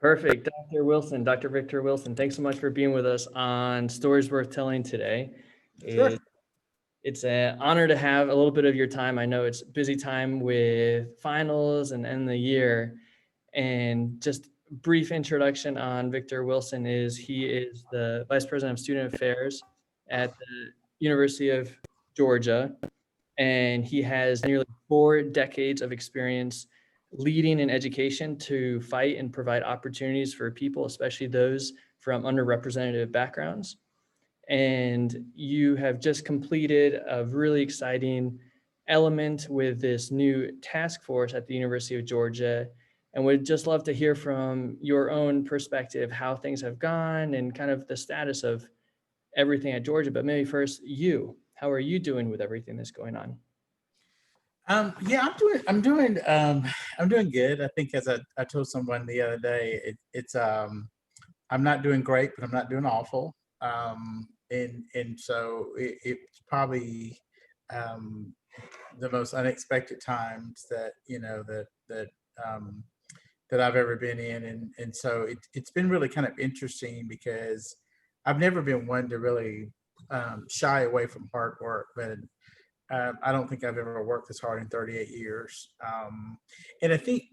Perfect. Dr. Wilson, Dr. Victor Wilson, thanks so much for being with us on Stories Worth Telling today. Sure. It's an honor to have a little bit of your time. I know it's a busy time with finals and end of the year. And just brief introduction on Victor Wilson is he is the Vice President of Student Affairs at the University of Georgia. And he has nearly 4 decades of experience leading in education to fight and provide opportunities for people, especially those from underrepresented backgrounds. And you have just completed a really exciting element with this new task force at the University of Georgia. And would just love to hear from your own perspective how things have gone and kind of the status of everything at Georgia. But maybe first, how are you doing with everything that's going on? Yeah, I'm doing good. I think as I told someone the other day, I'm not doing great, but I'm not doing awful. And so it's probably um, the most unexpected times that um, that I've ever been in, and so it's been really kind of interesting because I've never been one to really shy away from hard work, but I don't think I've ever worked this hard in 38 years. And I think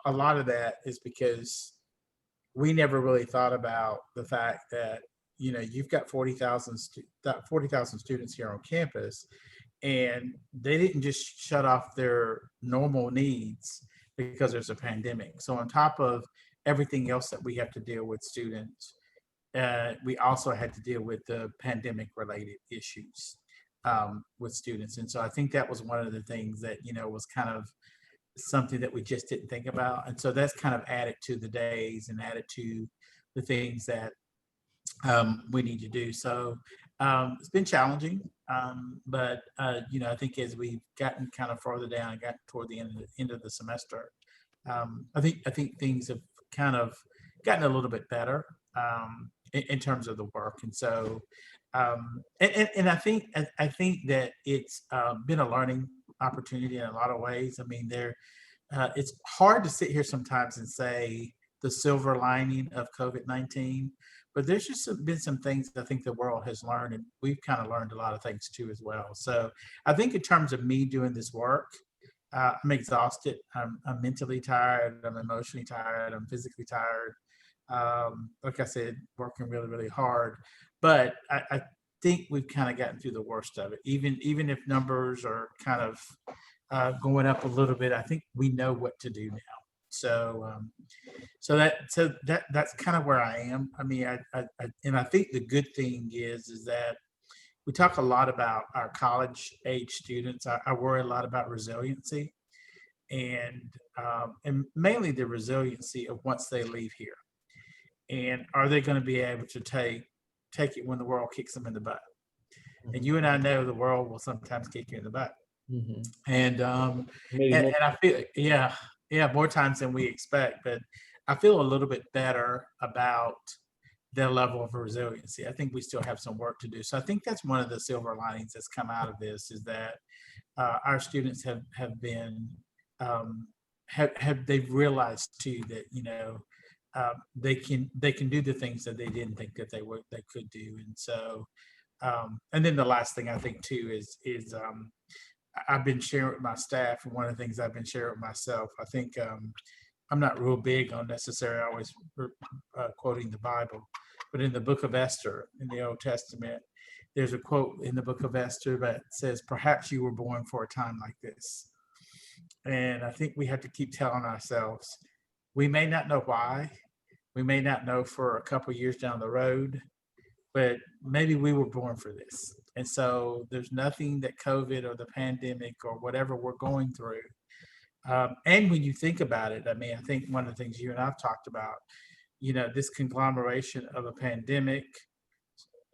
a lot of that is because we never really thought about the fact that, you've got 40,000 students here on campus, and they didn't just shut off their normal needs because there's a pandemic. So on top of everything else that we have to deal with students, we also had to deal with the pandemic related issues with students. And so I think that was one of the things that, was kind of something that we just didn't think about. And so that's kind of added to the days and added to the things that we need to do. So it's been challenging, but I think as we've gotten kind of further down and gotten toward the end of the semester, I think things have kind of gotten a little bit better in terms of the work. And so and I think that it's been a learning opportunity in a lot of ways. I mean, it's hard to sit here sometimes and say the silver lining of COVID-19, but there's just been some things that I think the world has learned, and we've kind of learned a lot of things too as well. So I think in terms of me doing this work, I'm exhausted. I'm mentally tired. I'm emotionally tired. I'm physically tired. Like I said, working really, really hard. But I think we've kind of gotten through the worst of it. Even if numbers are kind of going up a little bit, I think we know what to do now. So that's kind of where I am. I mean, and I think the good thing is that we talk a lot about our college age students. I worry a lot about resiliency and mainly the resiliency of once they leave here. And are they going to be able to take it when the world kicks them in the butt? And you and I know the world will sometimes kick you in the butt. Mm-hmm. And Maybe and, more. and I feel, yeah, more times than we expect. But I feel a little bit better about their level of resiliency. I think we still have some work to do. So I think that's one of the silver linings that's come out of this is that our students have been they've realized too that they can do the things that they didn't think that they could do. And so and then the last thing I think too is I've been sharing with my staff, and one of the things I've been sharing with myself, I think I'm not real big on necessarily always quoting the Bible, but in the book of Esther in the Old Testament, there's a quote in the book of Esther that says, "Perhaps you were born for a time like this." And I think we have to keep telling ourselves, we may not know why, we may not know for a couple of years down the road, but maybe we were born for this. And so there's nothing that COVID or the pandemic or whatever we're going through. And when you think about it, I mean, I think one of the things you and I've talked about, this conglomeration of a pandemic,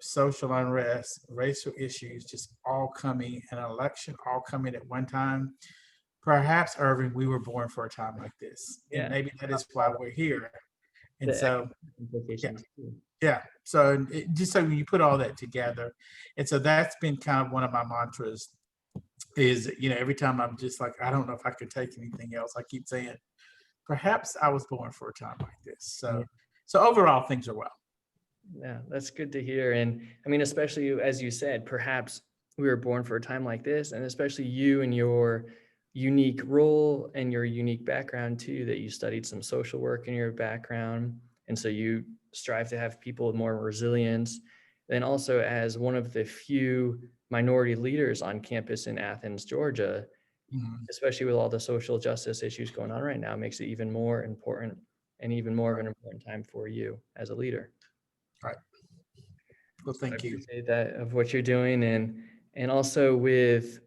social unrest, racial issues, just all coming, an election all coming at one time. Perhaps, Irving, we were born for a time like this. And Yeah. maybe that is why we're here. And The so, economic yeah, implications too. yeah. So just so when you put all that together, and so that's been kind of one of my mantras is, every time I'm just like, I don't know if I could take anything else. I keep saying, perhaps I was born for a time like this. Yeah. So overall, things are well. Yeah, that's good to hear. And I mean, especially as you said, perhaps we were born for a time like this, and especially you and your unique role and your unique background too, that you studied some social work in your background. And so you strive to have people with more resilience. Then also as one of the few minority leaders on campus in Athens, Georgia, Mhm. especially with all the social justice issues going on right now, makes it even more important and even more of an important time for you as a leader. Right. Well, I thank you. appreciate that of what you're doing, and also with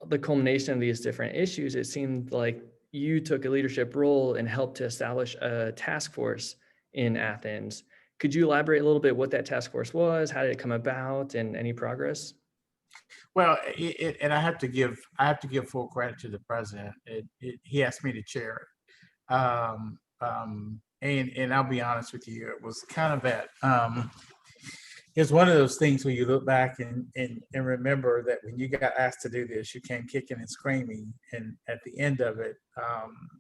the culmination of these different issues, it seemed like you took a leadership role and helped to establish a task force in Athens. Could you elaborate a little bit what that task force was? How did it come about, and any progress? Well, and I have to give full credit to the president. He asked me to chair it. And I'll be honest with you, it was kind of that. It's one of those things where you look back and remember that when you got asked to do this, you came kicking and screaming, and at the end of it,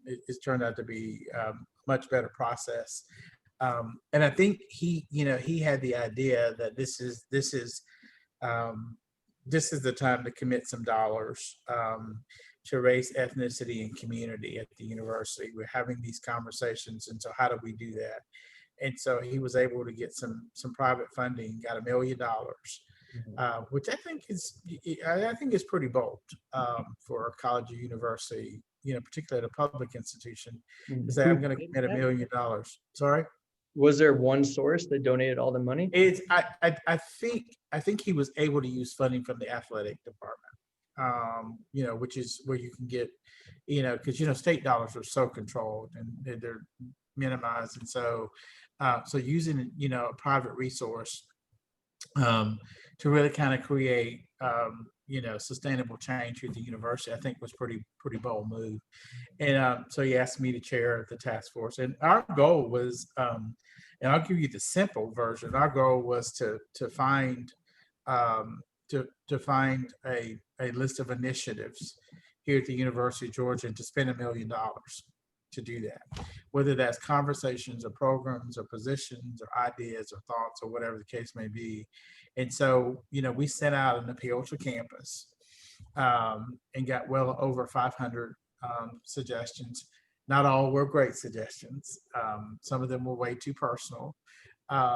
it's turned out to be a much better process. And I think he had the idea that um, this is the time to commit some dollars to raise ethnicity and community at the university. We're having these conversations, and so how do we do that? And so he was able to get some private funding, got $1 million, Mhm. which I think is pretty bold for a college or university, particularly at a public institution, to say Who I'm going to funded commit that? $1 million. Sorry. Was there one source that donated all the money? It's I think he was able to use funding from the athletic department, which is where you can get, because state dollars are so controlled and they're minimized, and so using a private resource um, to really kind of create sustainable change with the university, I think was pretty bold move. And so he asked me to chair the task force. And our goal was, and I'll give you the simple version. Our goal was to find um, to find a list of initiatives here at the University of Georgia and to spend $1 million to do that, whether that's conversations or programs or positions or ideas or thoughts or whatever the case may be. And so, we sent out an appeal to campus and got well over 500 suggestions. Not all were great suggestions. Some of them were way too personal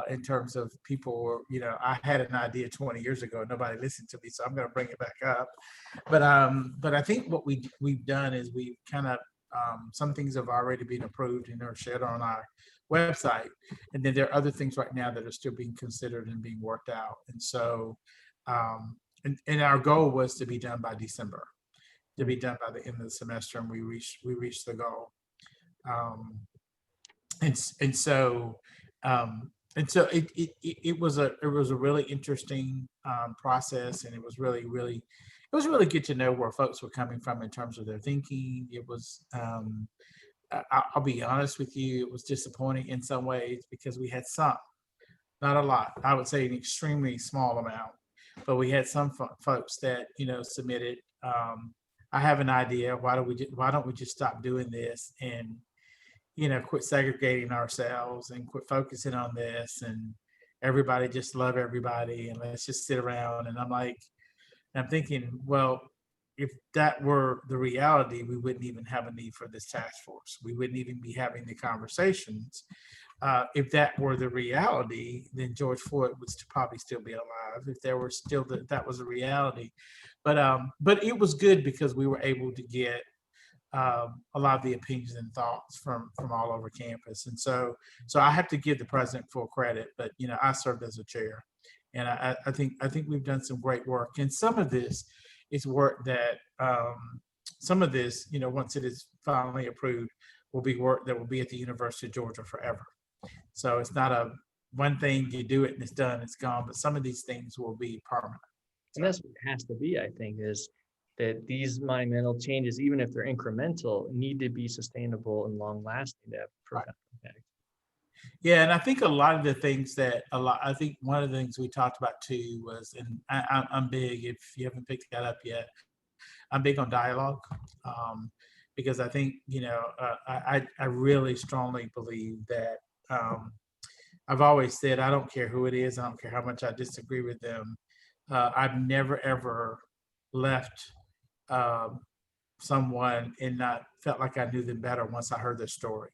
in terms of people. I had an idea 20 years ago, nobody listened to me, so I'm going to bring it back up. But I think what we've done is we've kind of some things have already been approved and are shared on our website, and then there are other things right now that are still being considered and being worked out. And so, and our goal was to be done by December, to be done by the end of the semester, and we reached the goal. Um, and so it was a really interesting process, and it was really good to know where folks were coming from in terms of their thinking. It was I'll be honest with you, it was disappointing in some ways because we had some, not a lot, I would say an extremely small amount, but we had some folks that submitted. I have an idea. Why don't we just stop doing this and quit segregating ourselves and quit focusing on this, and everybody just love everybody, and let's just sit around. And I'm thinking, well, if that were the reality, we wouldn't even have a need for this task force. We wouldn't even be having the conversations. If that were the reality, then George Floyd would probably still be alive. If there were still that was a reality, but it was good because we were able to get a lot of the opinions and thoughts from all over campus. And so I have to give the president full credit, but I served as a chair, and I think we've done some great work. And some of this is work that some of this, once it is finally approved, will be work that will be at the University of Georgia forever. So it's not a one thing, you do it and it's done, it's gone, but some of these things will be permanent. And that's what it has to be, I think, is that these monumental changes, even if they're incremental, need to be sustainable and long lasting to have profound impact. Yeah, and I think a lot of the things I think one of the things we talked about too was, and I'm big, if you haven't picked that up yet, I'm big on dialogue. Um, because I think, I really strongly believe that, I've always said, I don't care who it is, I don't care how much I disagree with them. I've never ever left um, someone and not felt like I knew them better once I heard their story.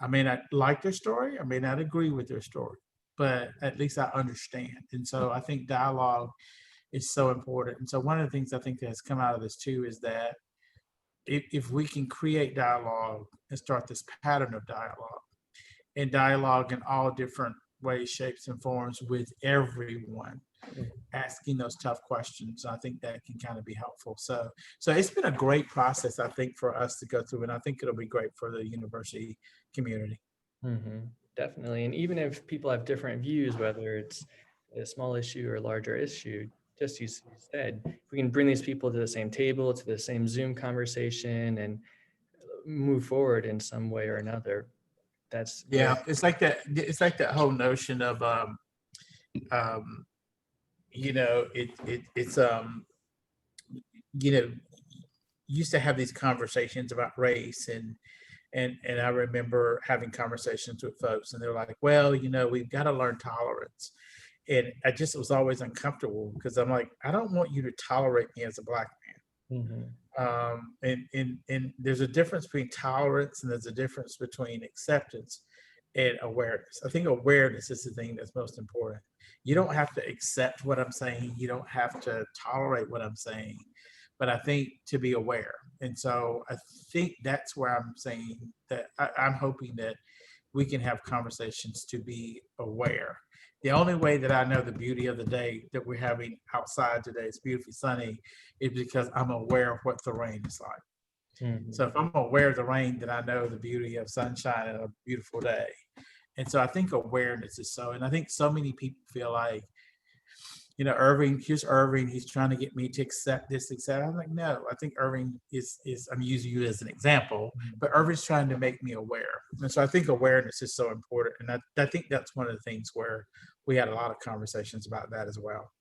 I may not like their story, I may not agree with their story, but at least I understand. And so I think dialogue is so important. And so one of the things I think that has come out of this too is that if we can create dialogue and start this pattern of dialogue, and dialogue in all different ways, shapes, and forms with everyone, asking those tough questions, I think that can kind of be helpful. So it's been a great process, I think, for us to go through, and I think it'll be great for the university community. Definitely. And even if people have different views, whether it's a small issue or larger issue, just as you said, if we can bring these people to the same table, to the same Zoom conversation, and move forward in some way or another, that's very, Yeah, it's like that. It's like that whole notion of, um, it's you know, used to have these conversations about race, and I remember having conversations with folks, and they're like, well, we've got to learn tolerance. And I just was always uncomfortable because I'm like, I don't want you to tolerate me as a Black Mhm. man. And there's a difference between tolerance and there's a difference between acceptance and awareness. I think awareness is the thing that's most important. You don't have to accept what I'm saying. You don't have to tolerate what I'm saying, but I think to be aware. And so I think that's where I'm saying that I'm hoping that we can have conversations to be aware. The only way that I know the beauty of the day that we're having outside today, it's beautifully sunny, is because I'm aware of what the rain is like. So Mhm. if I'm aware of the rain, then I know the beauty of sunshine and a beautiful day. And so I think awareness is so, and I think so many people feel like, Irving, here's Irving, he's trying to get me to accept this, accept. I'm like, no, I think Irving is I'm using you as an example, but Irving's trying to make me aware. And so I think awareness is so important. And I think that's one of the things where we had a lot of conversations about that as well.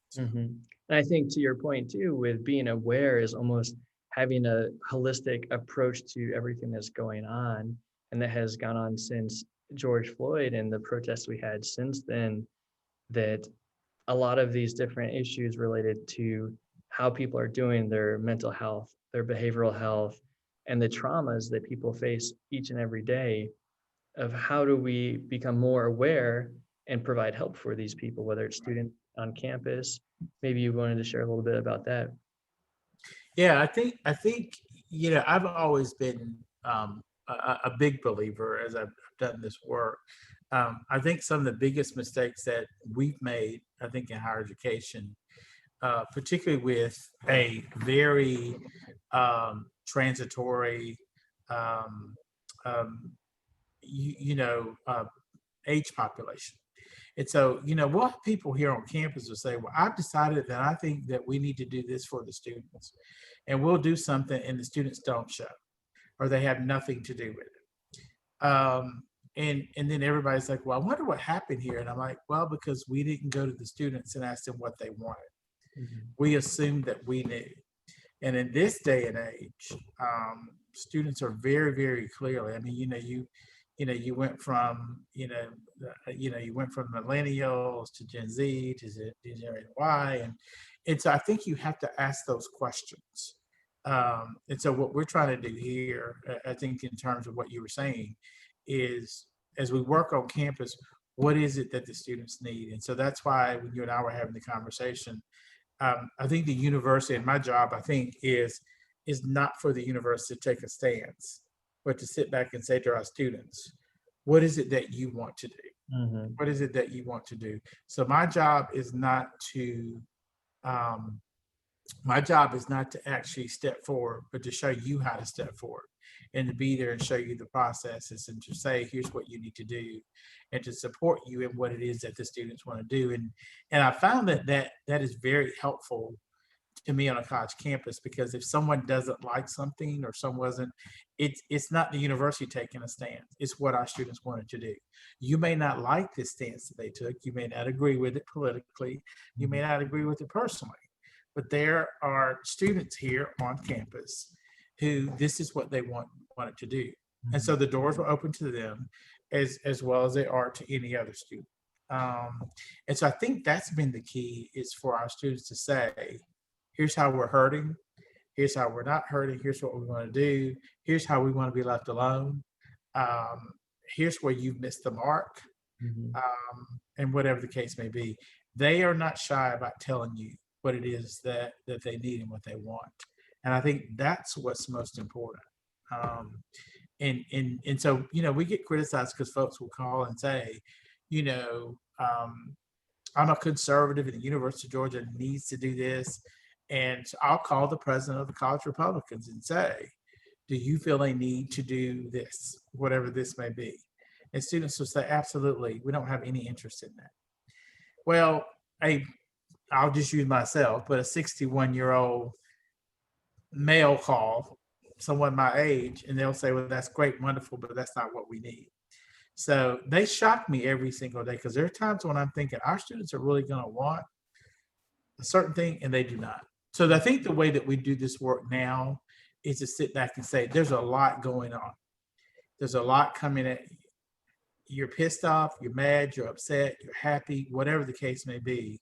So, And I think to your point too, with being aware is almost having a holistic approach to everything that's going on, and that has gone on since George Floyd and the protests we had since then, that a lot of these different issues related to how people are doing their mental health, their behavioral health, and the traumas that people face each and every day, of how do we become more aware and provide help for these people, whether it's students on campus. Maybe you wanted to share a little bit about that. yeah, I think I've always been a big believer as I've done this work. I think some of the biggest mistakes that we've made, I think, in higher education, particularly with a very transitory, um, um, you, you know, uh, age population. And so, we'll have people here on campus will say, well, I've decided that I think that we need to do this for the students. And we'll do something and the students don't show or they have nothing to do with it. And then everybody's like, well, I wonder what happened here. And I'm like, well, because we didn't go to the students and ask them what they wanted. Mhm. We assumed that we knew. And in this day and age, students are very, very clearly. I mean, you went from, you went from millennials to Gen Z to Gen Y, and so I think you have to ask those questions. And so what we're trying to do here, I think, in terms of what you were saying, is as we work on campus, what is it that the students need? And so that's why when you and I were having the conversation, I think the university, and my job, I think, is not for the university to take a stance, but to sit back and say to our students, what is it that you want to do? Mhm. What is it that you want to do? So um, my job is not to actually step forward, but to show you how to step forward and to be there and show you the processes and to say, here's what you need to do and to support you in what it is that the students want to do. And I found that is very helpful to me on a college campus, because if someone doesn't like something or someone wasn't, it's not the university taking a stance. It's what our students wanted to do. You may not like this stance that they took. You may not agree with it politically. You may Mhm. not agree with it personally, but there are students here on campus, who this is what they want it to do. And so the doors were open to them as well as they are to any other student. Um, and so I think that's been the key, is for our students to say, here's how we're hurting, here's how we're not hurting, here's what we want to do, here's how we want to be left alone, um, here's where you've missed the mark, Mhm. and whatever the case may be. They are not shy about telling you what it is that they need and what they want. And I think that's what's most important. Um, and so, we get criticized because folks will call and say, you know, um, I'm a conservative and the University of Georgia needs to do this. And so I'll call the president of the College Republicans and say, do you feel they need to do this, whatever this may be? And students will say, absolutely, we don't have any interest in that. Well, I'll just use myself, but a 61-year-old male call someone my age, and they'll say, well, that's great, wonderful, but that's not what we need. So they shock me every single day, because there are times when I'm thinking our students are really going to want a certain thing and they do not. So I think the way that we do this work now is to sit back and say, there's a lot going on. There's a lot coming at you. You're pissed off, you're mad, you're upset, you're happy, whatever the case may be.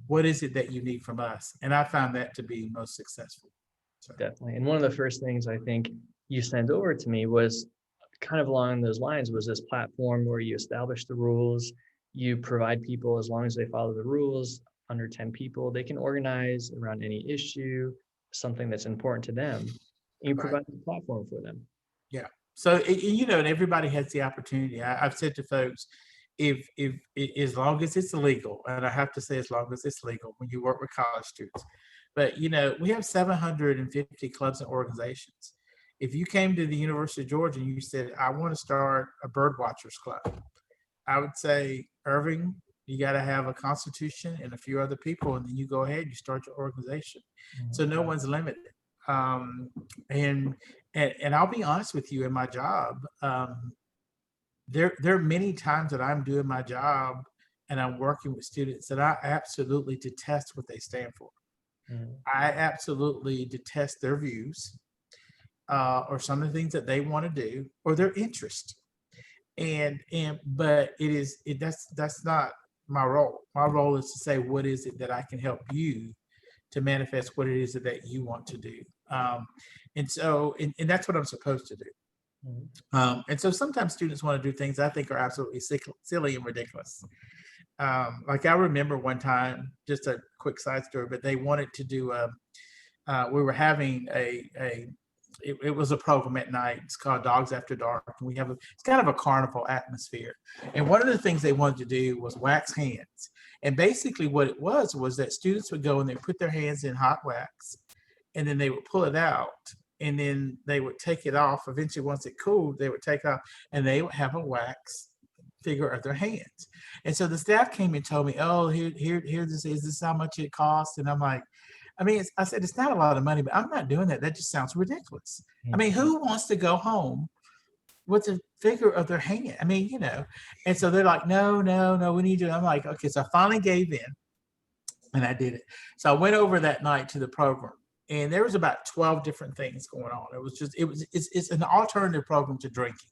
What is it that you need from us? And I found that to be most successful. So. Definitely. And one of the first things I think you sent over to me was kind of along those lines, was this platform where you establish the rules, you provide people, as long as they follow the rules, under 10 people, they can organize around any issue, something that's important to them. And you provide a platform for them. Yeah. So, and everybody has the opportunity. I've said to folks, if as long as it's legal, and I have to say, as long as it's legal when you work with college students, but we have 750 clubs and organizations. If you came to the University of Georgia and you said, I want to start a bird watchers club, I would say, Irving, you got to have a constitution and a few other people, and then you go ahead, you start your organization. Mm-hmm. So no one's limited. And I'll be honest with you, in my job, there are many times that I'm doing my job and I'm working with students that I absolutely detest what they stand for. Mm. I absolutely detest their views, or some of the things that they want to do, or their interest. But that's not my role. My role is to say, what is it that I can help you to manifest what it is that you want to do. And that's what I'm supposed to do. Mm-hmm. And so sometimes students want to do things I think are absolutely silly and ridiculous. Like I remember one time, just a quick side story, but they wanted to do, we were having it was a program at night. It's called Dogs After Dark. And it's kind of a carnival atmosphere. And one of the things they wanted to do was wax hands. And basically what it was that students would go and they put their hands in hot wax, and then they would pull it out, and then they would take it off. Eventually, once it cooled, they would take it off, and they would have a wax figure of their hands. And so the staff came and told me, oh, here this is how much it costs. And I'm like, I said, it's not a lot of money, but I'm not doing that. That just sounds ridiculous. Mm-hmm. Who wants to go home with a figure of their hand? And so they're like, no, we need to. I'm like, okay. So I finally gave in and I did it. So I went over that night to the program, and there was about 12 different things going on. It's an alternative program to drinking.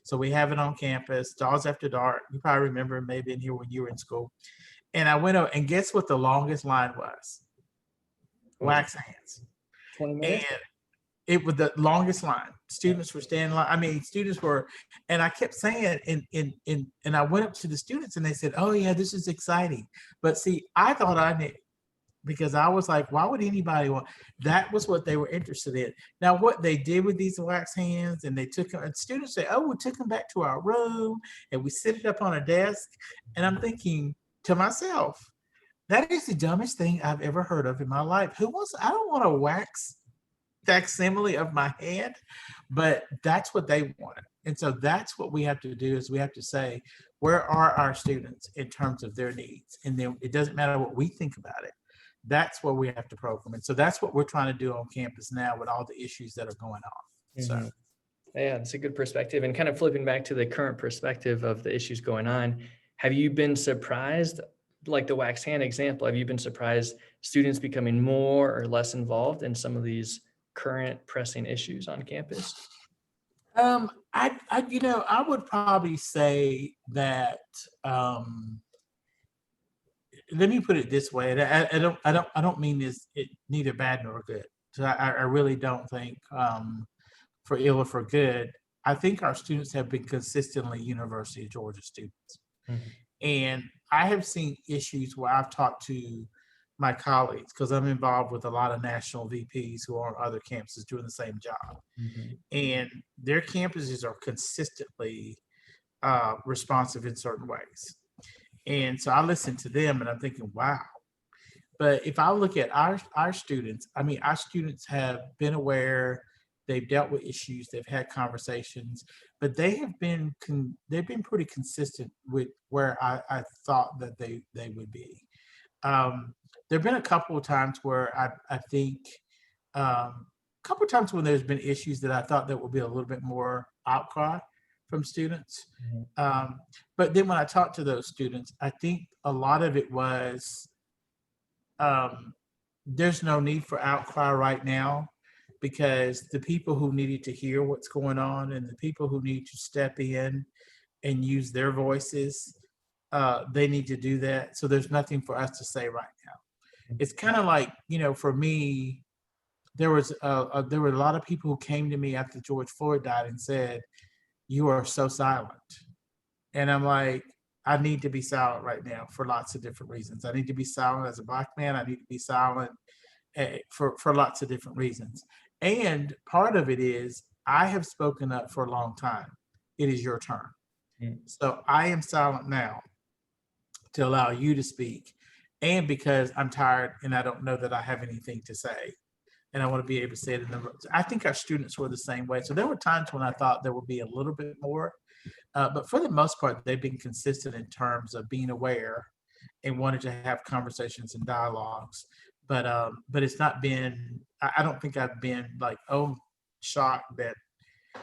So we have it on campus, Dogs After Dark. You probably remember maybe in here when you were in school. And I went over, and guess what the longest line was? Wax hands. 20 minutes. And it was the longest line. Students were standing line. Students were, and I kept saying, and I went up to the students and they said, oh yeah, this is exciting. But see, I thought I knew, because I was like, why would anybody want? That was what they were interested in. Now, what they did with these wax hands, and they took them, and students say, oh, we took them back to our room and we set it up on a desk. And I'm thinking to myself, that is the dumbest thing I've ever heard of in my life. I don't want a wax facsimile of my hand, but that's what they wanted. And so that's what we have to do, is we have to say, where are our students in terms of their needs? And then it doesn't matter what we think about it. That's where we have to program. And so that's what we're trying to do on campus now with all the issues that are going on. Mm-hmm. So. Yeah, it's a good perspective. And kind of flipping back to the current perspective of the issues going on, have you been surprised, like the wax hand example, have you been surprised students becoming more or less involved in some of these current pressing issues on campus? I would probably say that, let me put it this way, and I don't mean this it neither bad nor good. So I really don't think, for ill or for good. I think our students have been consistently University of Georgia students. Mhm, And I have seen issues where I've talked to my colleagues because I'm involved with a lot of national VPs who are on other campuses doing the same job. mhm, And their campuses are consistently responsive in certain ways. And so I listen to them and I'm thinking, wow. But if I look at our students, I mean, our students have been aware, they've dealt with issues, they've had conversations, but they've been pretty consistent with where I thought that they would be. There have been a couple of times where I think, a couple of times when there's been issues that I thought that would be a little bit more outcry from students. mhm, Um, but then when I talked to those students, I think a lot of it was, um, there's no need for outcry right now because the people who needed to hear what's going on and the people who need to step in and use their voices, they need to do that. So there's nothing for us to say right now. It's kind of like, for me, there were a lot of people who came to me after George Floyd died and said, "You are so silent," and I'm like, I need to be silent right now for lots of different reasons. I need to be silent as a Black man. I need to be silent, for lots of different reasons. And part of it is I have spoken up for a long time. It is your turn. mhm. So I am silent now to allow you to speak. And because I'm tired and I don't know that I have anything to say. And I want to be able to say it in the, I think our students were the same way. So there were times when I thought there would be a little bit more, but for the most part, they've been consistent in terms of being aware and wanted to have conversations and dialogues. But it's not been. I don't think I've been like, oh, shocked that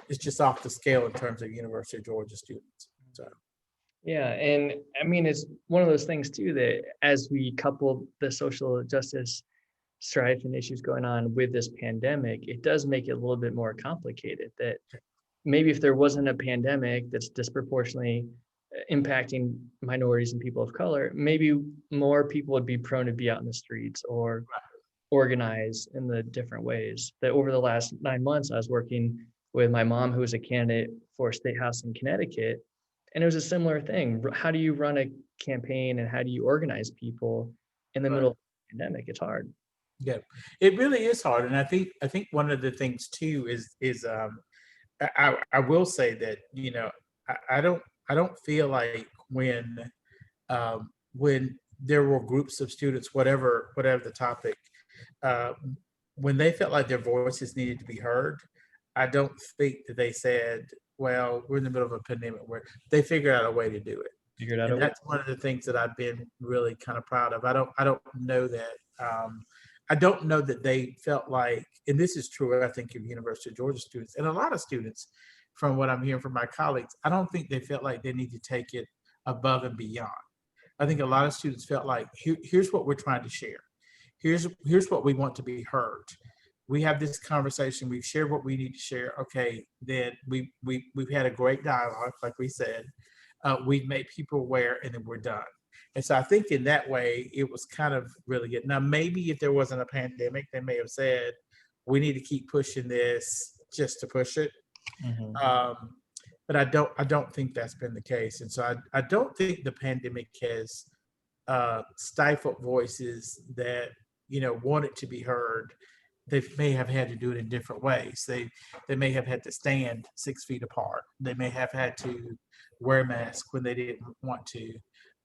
it's just off the scale in terms of University of Georgia students. So Yeah, and I mean, it's one of those things too that as we couple the social justice strife and issues going on with this pandemic, it does make it a little bit more complicated. That maybe if there wasn't a pandemic that's disproportionately impacting minorities and people of color, maybe more people would be prone to be out in the streets or organize in the different ways. That over the last 9 months, I was working with my mom, who was a candidate for state house in Connecticut, and it was a similar thing. How do you run a campaign and how do you organize people in the right. middle of the pandemic? It's hard. Yeah, it really is hard, and I think one of the things too is I will say that I don't feel like when there were groups of students, whatever the topic, uh, when they felt like their voices needed to be heard, I don't think that they said, "Well, we're in the middle of a pandemic." Where they figured out a way to do it, Figured out and a way. that's one of the things that I've been really kind of proud of. I don't know that. I don't know that they felt like, and this is true, I think, of University of Georgia students and a lot of students, from what I'm hearing from my colleagues, I don't think they felt like they need to take it above and beyond. I think a lot of students felt like, here's what we're trying to share. Here's what we want to be heard. We have this conversation. We've shared what we need to share. Okay, then we've had a great dialogue, like we said. We've made people aware, and then we're done. And so I think in that way, it was kind of really good. Now, maybe if there wasn't a pandemic, they may have said, we need to keep pushing this just to push it. Mhm. Um, but I don't think that's been the case. And so I don't think the pandemic has stifled voices that wanted to be heard. They may have had to do it in different ways. They may have had to stand 6 feet apart. They may have had to wear a mask when they didn't want to.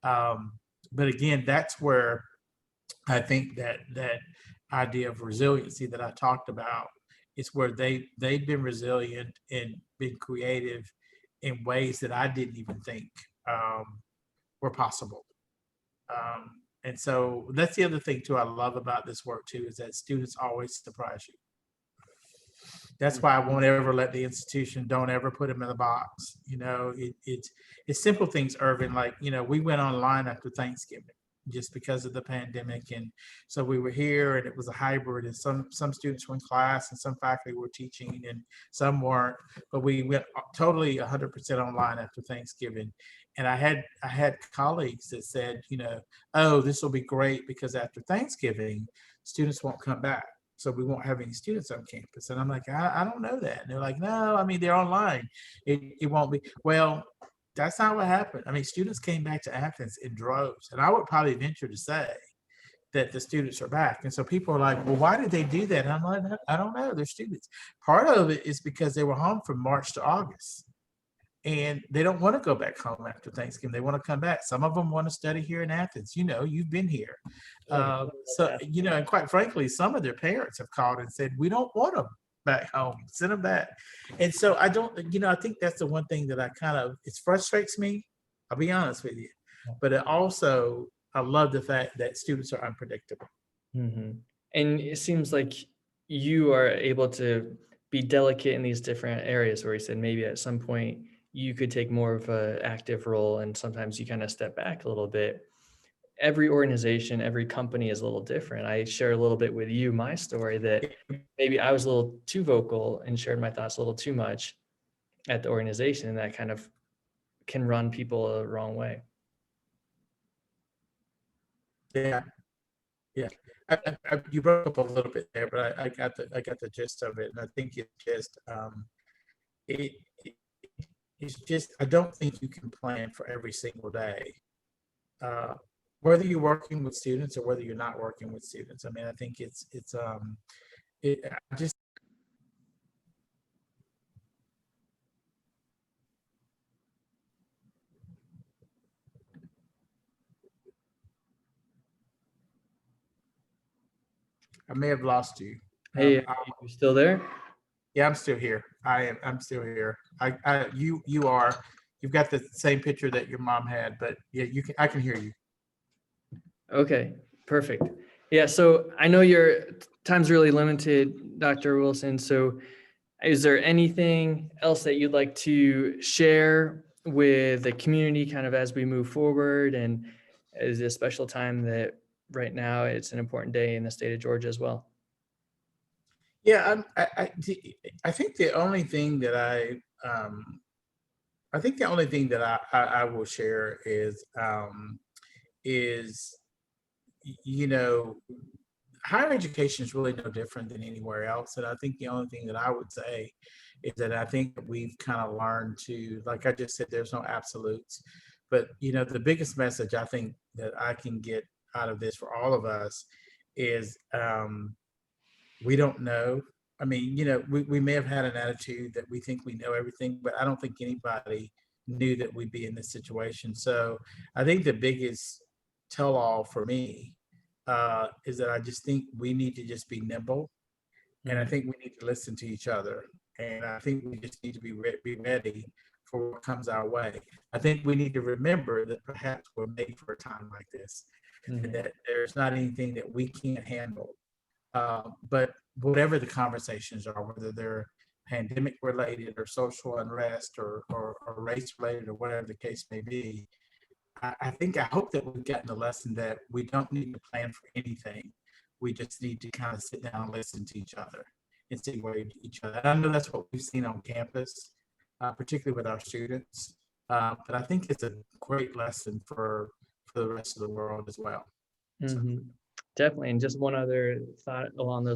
Um, but again, that's where I think that idea of resiliency that I talked about is where they've been resilient and been creative in ways that I didn't even think were possible. And so that's the other thing too I love about this work too is that students always surprise you. That's why I won't ever let the institution, don't ever put them in the box. It's simple things, Irvin. Like we went online after Thanksgiving. just because of the pandemic. And so we were here, and it was a hybrid, and some students were in class and some faculty were teaching and some weren't, but we went totally 100% online after Thanksgiving. And I had colleagues that said, oh, this will be great because after Thanksgiving students won't come back, so we won't have any students on campus. And I'm like, I don't know that. And they're like, no, I mean, they're online, it won't be. Well, that's not what happened. I mean, students came back to Athens in droves, and I would probably venture to say that the students are back. And so people are like, well, why did they do that? And I'm like, I don't know. They're students. Part of it is because they were home from March to August, and they don't want to go back home after Thanksgiving. They want to come back. Some of them want to study here in Athens. You've been here. And quite frankly, some of their parents have called and said, we don't want them back home, send them back. And so I think that's the one thing that it frustrates me. I'll be honest with you, but I love the fact that students are unpredictable. Mm-hmm. And it seems like you are able to be delicate in these different areas where you said maybe at some point you could take more of an active role and sometimes you kind of step back a little bit. Every organization, every company is a little different. I share a little bit with you my story that maybe I was a little too vocal and shared my thoughts a little too much at the organization, and that kind of can run people the wrong way. Yeah. You broke up a little bit there, but I got the gist of it. And I think it's just it's just, I don't think you can plan for every single day, whether you're working with students or whether you're not working with students. I mean, I think I may have lost you. Hey, are you still there? Yeah, I'm still here. I'm still here. You've got the same picture that your mom had, but yeah, I can hear you. Okay, perfect. Yeah, so I know your time's really limited, Dr. Wilson. So is there anything else that you'd like to share with the community kind of as we move forward? And is it a special time that right now it's an important day in the state of Georgia as well? Yeah, I think the only thing that I will share is higher education is really no different than anywhere else. And I think the only thing that I would say is that I think that we've kind of learned to, like I just said, there's no absolutes. But the biggest message I think that I can get out of this for all of us is we don't know. I mean, we may have had an attitude that we think we know everything, but I don't think anybody knew that we'd be in this situation. So I think the biggest tell-all for me is that I just think we need to just be nimble, and I think we need to listen to each other, and I think we just need to be ready for what comes our way. I think we need to remember that perhaps we're made for a time like this, and that there's not anything that we can't handle. But whatever the conversations are, whether they're pandemic related or social unrest or race related or whatever the case may be, I hope that we've gotten the lesson that we don't need to plan for anything. We just need to kind of sit down and listen to each other and see where each other. And I know that's what we've seen on campus, particularly with our students. But I think it's a great lesson for the rest of the world as well. Definitely. And just one other thought along those